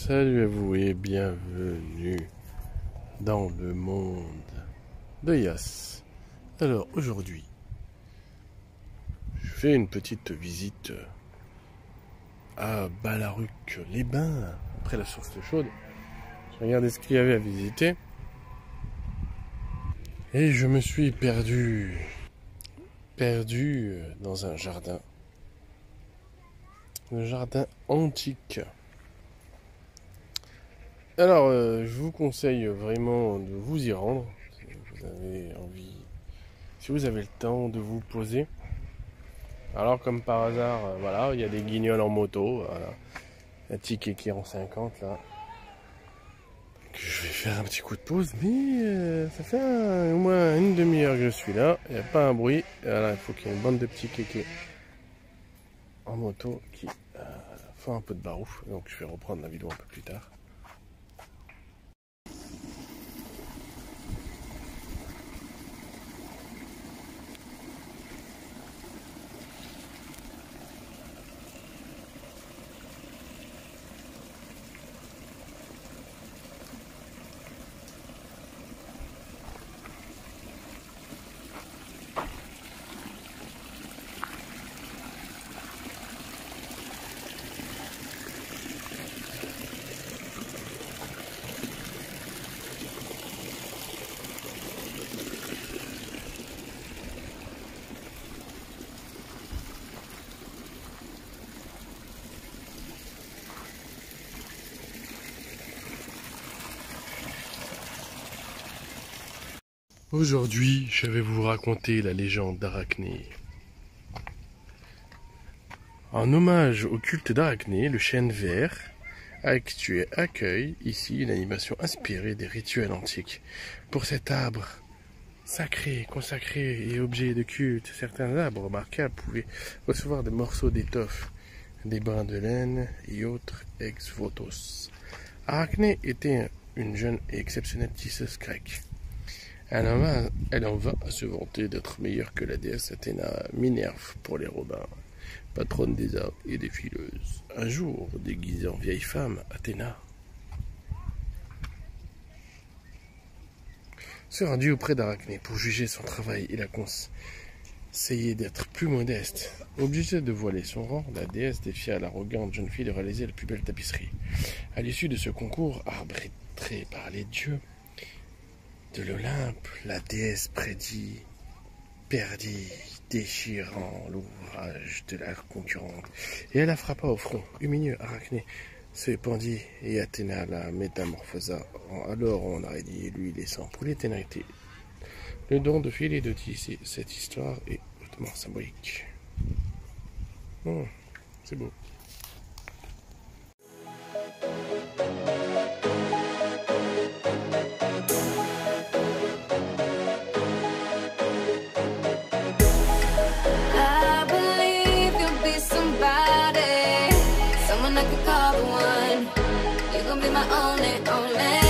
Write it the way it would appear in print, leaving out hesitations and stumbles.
Salut à vous et bienvenue dans le monde de Yas. Alors aujourd'hui, je fais une petite visite à Ballaruc-les-Bains, après la source chaude. Je regardais ce qu'il y avait à visiter et je me suis perdu dans un jardin antique. Alors, je vous conseille vraiment de vous y rendre, si vous avez envie, si vous avez le temps de vous poser. Alors, comme par hasard, voilà, il y a des guignols en moto, voilà. Un petit kéké en 50, là. Que je vais faire un petit coup de pause, mais ça fait au moins une demi-heure que je suis là, il n'y a pas un bruit. Voilà, il faut qu'il y ait une bande de petits kékés en moto qui font un peu de barouf, donc je vais reprendre la vidéo un peu plus tard. Aujourd'hui, je vais vous raconter la légende d'Arachné. En hommage au culte d'Arachné, le chêne vert accueille ici une animation inspirée des rituels antiques. Pour cet arbre sacré, consacré et objet de culte, certains arbres remarquables pouvaient recevoir des morceaux d'étoffe, des brins de laine et autres ex-votos. Arachné était une jeune et exceptionnelle tisseuse grecque. Elle en va à se vanter d'être meilleure que la déesse Athéna Minerve pour les Romains, patronne des arts et des fileuses. Un jour, déguisée en vieille femme, Athéna se rendit auprès d'Arachné pour juger son travail et la conseiller d'être plus modeste. Obligée de voiler son rang, la déesse défia l'arrogante jeune fille de réaliser la plus belle tapisserie. À l'issue de ce concours arbitré par les dieux de l'Olympe, la déesse perdit, déchirant l'ouvrage de la concurrente, et elle la frappa au front. Humilieux, Arachné se pendit et Athéna la métamorphosa alors en araignée, lui laissant pour l'éternité le don de fil et de tisser. Cette histoire est hautement symbolique. C'est beau. I could call the one. You gon' be my only.